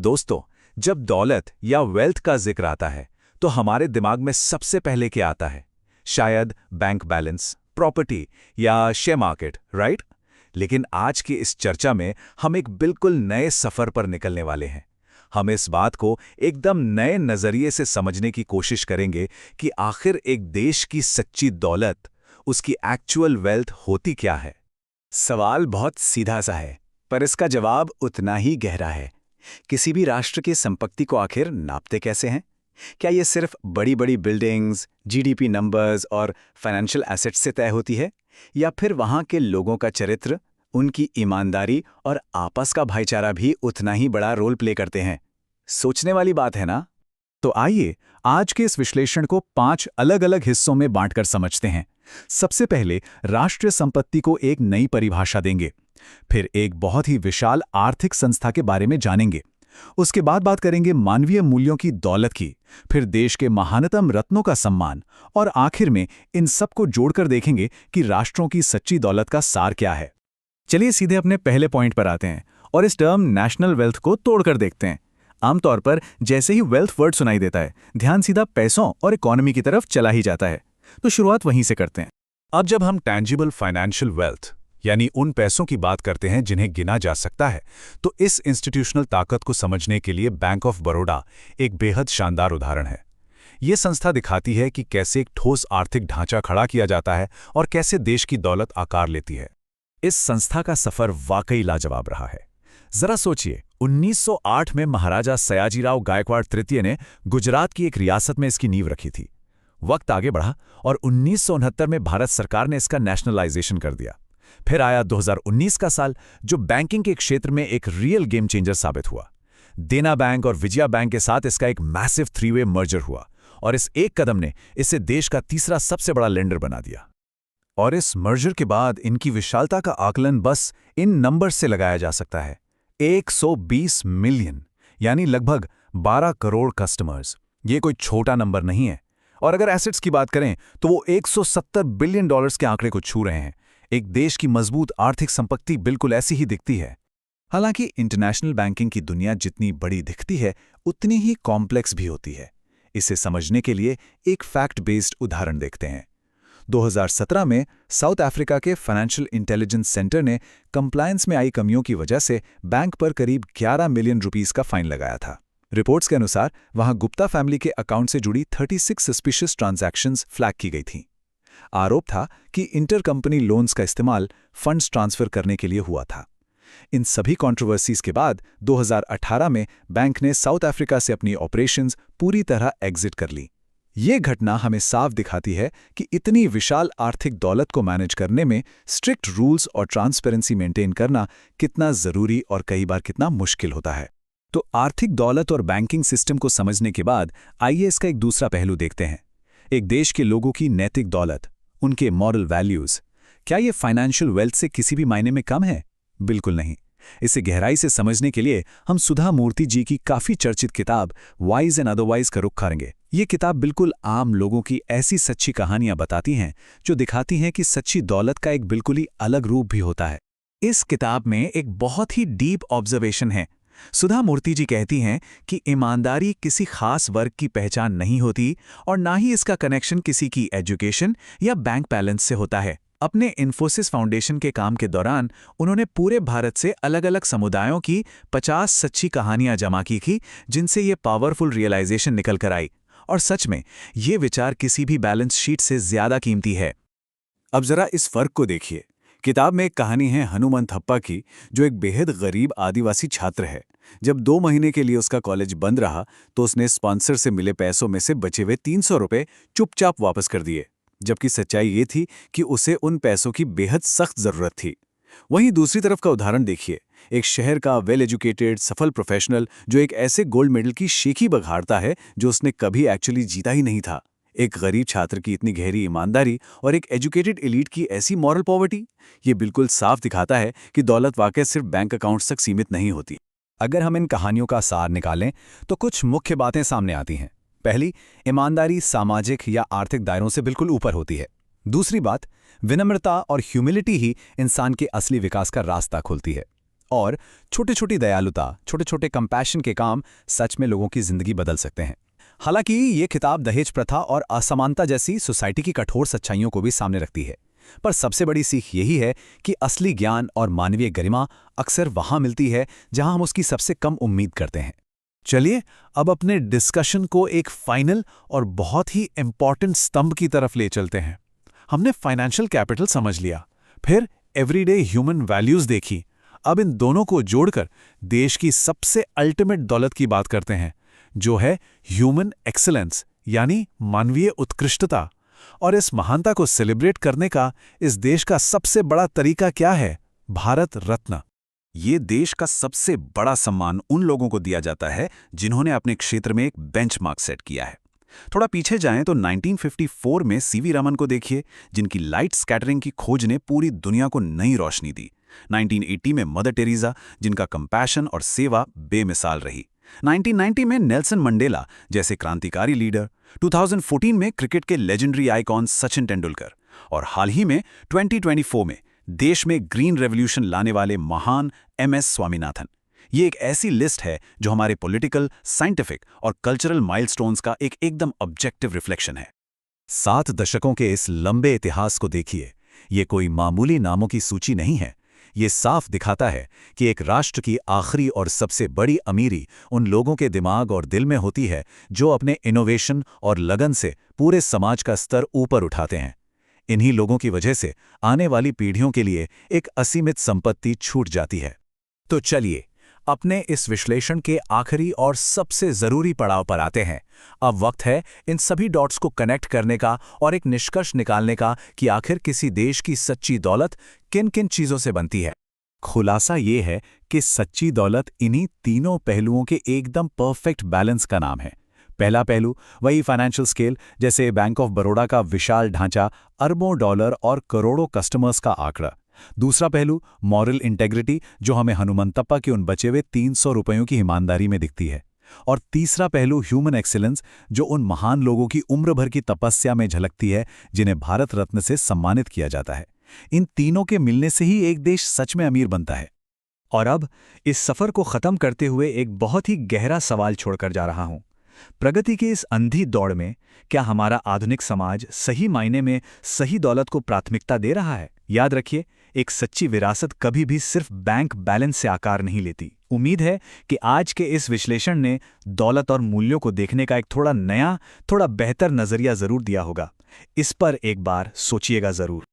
दोस्तों, जब दौलत या वेल्थ का जिक्र आता है तो हमारे दिमाग में सबसे पहले क्या आता है? शायद बैंक बैलेंस, प्रॉपर्टी या शेयर मार्केट, राइट? लेकिन आज की इस चर्चा में हम एक बिल्कुल नए सफर पर निकलने वाले हैं। हम इस बात को एकदम नए नजरिए से समझने की कोशिश करेंगे कि आखिर एक देश की सच्ची दौलत, उसकी एक्चुअल वेल्थ होती क्या है। सवाल बहुत सीधा सा है, पर इसका जवाब उतना ही गहरा है। किसी भी राष्ट्र की संपत्ति को आखिर नापते कैसे हैं? क्या ये सिर्फ बड़ी बड़ी बिल्डिंग्स, जीडीपी नंबर्स और फाइनेंशियल एसेट्स से तय होती है, या फिर वहां के लोगों का चरित्र, उनकी ईमानदारी और आपस का भाईचारा भी उतना ही बड़ा रोल प्ले करते हैं? सोचने वाली बात है ना? तो आइए आज के इस विश्लेषण को 5 अलग-अलग हिस्सों में बांटकर समझते हैं। सबसे पहले राष्ट्रीय संपत्ति को एक नई परिभाषा देंगे, फिर एक बहुत ही विशाल आर्थिक संस्था के बारे में जानेंगे, उसके बाद बात करेंगे मानवीय मूल्यों की दौलत की, फिर देश के महानतम रत्नों का सम्मान, और आखिर में इन सबको जोड़कर देखेंगे कि राष्ट्रों की सच्ची दौलत का सार क्या है। चलिए सीधे अपने पहले पॉइंट पर आते हैं और इस टर्म नेशनल वेल्थ को तोड़कर देखते हैं। आमतौर पर जैसे ही वेल्थ वर्ड सुनाई देता है, ध्यान सीधा पैसों और इकोनॉमी की तरफ चला ही जाता है। तो शुरुआत वहीं से करते हैं। अब जब हम टैंजिबल फाइनेंशियल वेल्थ यानी उन पैसों की बात करते हैं जिन्हें गिना जा सकता है, तो इस इंस्टीट्यूशनल ताकत को समझने के लिए बैंक ऑफ बड़ौदा एक बेहद शानदार उदाहरण है। ये संस्था दिखाती है कि कैसे एक ठोस आर्थिक ढांचा खड़ा किया जाता है और कैसे देश की दौलत आकार लेती है। इस संस्था का सफर वाकई लाजवाब रहा है। जरा सोचिए, 1908 में महाराजा सयाजीराव गायकवाड़ तृतीय ने गुजरात की एक रियासत में इसकी नींव रखी थी। वक्त आगे बढ़ा और 1969 में भारत सरकार ने इसका नेशनलाइजेशन कर दिया। फिर आया 2019 का साल, जो बैंकिंग के क्षेत्र में एक रियल गेम चेंजर साबित हुआ। देना बैंक और विजया बैंक के साथ इसका एक मैसिव 3-वे मर्जर हुआ और इस एक कदम ने इसे देश का तीसरा सबसे बड़ा लेंडर बना दिया। और इस मर्जर के बाद इनकी विशालता का आकलन बस इन नंबर से लगाया जा सकता है। 120 मिलियन यानी लगभग 12 करोड़ कस्टमर्स। ये कोई छोटा नंबर नहीं है। और अगर एसेट्स की बात करें तो वो 170 बिलियन डॉलर्स के आंकड़े को छू रहे हैं। एक देश की मजबूत आर्थिक संपत्ति बिल्कुल ऐसी ही दिखती है। हालांकि इंटरनेशनल बैंकिंग की दुनिया जितनी बड़ी दिखती है, उतनी ही कॉम्प्लेक्स भी होती है। इसे समझने के लिए एक फैक्ट बेस्ड उदाहरण देखते हैं। 2017 में साउथ अफ्रीका के फाइनेंशियल इंटेलिजेंस सेंटर ने कंप्लायंस में आई कमियों की वजह से बैंक पर करीब 11 मिलियन रुपीस का फाइन लगाया था। रिपोर्ट्स के अनुसार वहां गुप्ता फैमिली के अकाउंट से जुड़ी 36 सस्पिशियस ट्रांजैक्शंस फ्लैग की गई थीं। आरोप था कि इंटर कंपनी लोन्स का इस्तेमाल फंड्स ट्रांसफर करने के लिए हुआ था। इन सभी कंट्रोवर्सीज के बाद 2018 में बैंक ने साउथ अफ्रीका से अपनी ऑपरेशंस पूरी तरह एग्जिट कर ली। ये घटना हमें साफ दिखाती है कि इतनी विशाल आर्थिक दौलत को मैनेज करने में स्ट्रिक्ट रूल्स और ट्रांसपेरेंसी मेंटेन करना कितना जरूरी और कई बार कितना मुश्किल होता है। तो आर्थिक दौलत और बैंकिंग सिस्टम को समझने के बाद आइए इसका एक दूसरा पहलू देखते हैं। एक देश के लोगों की नैतिक दौलत, उनके मॉरल वैल्यूज, क्या ये फाइनेंशियल वेल्थ से किसी भी मायने में कम है? बिल्कुल नहीं। इसे गहराई से समझने के लिए हम सुधा मूर्ति जी की काफी चर्चित किताब वाइज एंड अदरवाइज का रुख करेंगे। ये किताब बिल्कुल आम लोगों की ऐसी सच्ची कहानियां बताती हैं जो दिखाती हैं कि सच्ची दौलत का एक बिल्कुल ही अलग रूप भी होता है। इस किताब में एक बहुत ही डीप ऑब्जर्वेशन है। सुधा मूर्ति जी कहती हैं कि ईमानदारी किसी खास वर्ग की पहचान नहीं होती और ना ही इसका कनेक्शन किसी की एजुकेशन या बैंक बैलेंस से होता है। अपने इन्फोसिस फाउंडेशन के काम के दौरान उन्होंने पूरे भारत से अलग अलग समुदायों की 50 सच्ची कहानियां जमा की थी, जिनसे ये पावरफुल रियलाइजेशन निकल कर आई। और सच में ये विचार किसी भी बैलेंस शीट से ज्यादा कीमती है। अब जरा इस फर्क को देखिए। किताब में एक कहानी है हनुमंत थप्पा की, जो एक बेहद गरीब आदिवासी छात्र है। जब 2 महीने के लिए उसका कॉलेज बंद रहा तो उसने स्पॉन्सर से मिले पैसों में से बचे हुए 300 रुपए चुपचाप वापस कर दिए, जबकि सच्चाई ये थी कि उसे उन पैसों की बेहद सख्त जरूरत थी। वहीं दूसरी तरफ का उदाहरण देखिए। एक शहर का वेल एजुकेटेड सफल प्रोफेशनल जो एक ऐसे गोल्ड मेडल की शीखी बघाड़ता है जो उसने कभी एक्चुअली जीता ही नहीं था। एक गरीब छात्र की इतनी गहरी ईमानदारी और एक एजुकेटेड एलीट की ऐसी मॉरल पॉवर्टी, ये बिल्कुल साफ दिखाता है कि दौलत वाकई सिर्फ बैंक अकाउंट्स तक सीमित नहीं होती। अगर हम इन कहानियों का सार निकालें तो कुछ मुख्य बातें सामने आती हैं। पहली, ईमानदारी सामाजिक या आर्थिक दायरों से बिल्कुल ऊपर होती है। दूसरी बात, विनम्रता और ह्यूमिलिटी ही इंसान के असली विकास का रास्ता खोलती है। और छोटी छोटी दयालुता, छोटे छोटे कंपैशन के काम सच में लोगों की जिंदगी बदल सकते हैं। हालांकि ये किताब दहेज प्रथा और असमानता जैसी सोसाइटी की कठोर सच्चाइयों को भी सामने रखती है, पर सबसे बड़ी सीख यही है कि असली ज्ञान और मानवीय गरिमा अक्सर वहां मिलती है जहां हम उसकी सबसे कम उम्मीद करते हैं। चलिए अब अपने डिस्कशन को एक फाइनल और बहुत ही इंपॉर्टेंट स्तंभ की तरफ ले चलते हैं। हमने फाइनेंशियल कैपिटल समझ लिया, फिर एवरीडे ह्यूमन वैल्यूज देखी। अब इन दोनों को जोड़कर देश की सबसे अल्टीमेट दौलत की बात करते हैं, जो है ह्यूमन एक्सीलेंस, यानी मानवीय उत्कृष्टता। और इस महानता को सेलिब्रेट करने का इस देश का सबसे बड़ा तरीका क्या है? भारत रत्न। ये देश का सबसे बड़ा सम्मान उन लोगों को दिया जाता है जिन्होंने अपने क्षेत्र में एक बेंचमार्क सेट किया है। थोड़ा पीछे जाएं तो 1954 में सीवी रमन को देखिए, जिनकी लाइट स्कैटरिंग की खोज ने पूरी दुनिया को नई रोशनी दी। 1980 में मदर टेरेसा, जिनका कंपैशन और सेवा बेमिसाल रही। 1990 में नेल्सन मंडेला जैसे क्रांतिकारी लीडर। 2014 में क्रिकेट के लेजेंडरी आइकॉन सचिन तेंदुलकर। और हाल ही में 2024 में देश में ग्रीन रेवोल्यूशन लाने वाले महान MS स्वामीनाथन। ये एक ऐसी लिस्ट है जो हमारे पॉलिटिकल, साइंटिफिक और कल्चरल माइलस्टोन्स का एक एकदम ऑब्जेक्टिव रिफ्लेक्शन है। 7 दशकों के इस लंबे इतिहास को देखिए। ये कोई मामूली नामों की सूची नहीं है। ये साफ दिखाता है कि एक राष्ट्र की आखिरी और सबसे बड़ी अमीरी उन लोगों के दिमाग और दिल में होती है जो अपने इनोवेशन और लगन से पूरे समाज का स्तर ऊपर उठाते हैं। इन्हीं लोगों की वजह से आने वाली पीढ़ियों के लिए एक असीमित संपत्ति छूट जाती है। तो चलिए अपने इस विश्लेषण के आखिरी और सबसे जरूरी पड़ाव पर आते हैं। अब वक्त है इन सभी डॉट्स को कनेक्ट करने का और एक निष्कर्ष निकालने का कि आखिर किसी देश की सच्ची दौलत किन किन चीजों से बनती है। खुलासा ये है कि सच्ची दौलत इन्हीं तीनों पहलुओं के एकदम परफेक्ट बैलेंस का नाम है। पहला पहलू वही फाइनेंशियल स्केल, जैसे बैंक ऑफ बड़ौदा का विशाल ढांचा, अरबों डॉलर और करोड़ों कस्टमर्स का आंकड़ा। दूसरा पहलू मॉरल इंटेग्रिटी, जो हमें हनुमंतप्पा के उन बचे हुए 300 रुपयों की ईमानदारी में दिखती है। और तीसरा पहलू ह्यूमन एक्सीलेंस, जो उन महान लोगों की उम्र भर की तपस्या में झलकती है जिन्हें भारत रत्न से सम्मानित किया जाता है। इन तीनों के मिलने से ही एक देश सच में अमीर बनता है। और अब इस सफर को खत्म करते हुए एक बहुत ही गहरा सवाल छोड़कर जा रहा हूं। प्रगति की इस अंधी दौड़ में क्या हमारा आधुनिक समाज सही मायने में सही दौलत को प्राथमिकता दे रहा है? याद रखिए, एक सच्ची विरासत कभी भी सिर्फ बैंक बैलेंस से आकार नहीं लेती। उम्मीद है कि आज के इस विश्लेषण ने दौलत और मूल्यों को देखने का एक थोड़ा नया, थोड़ा बेहतर नजरिया जरूर दिया होगा। इस पर एक बार सोचिएगा जरूर।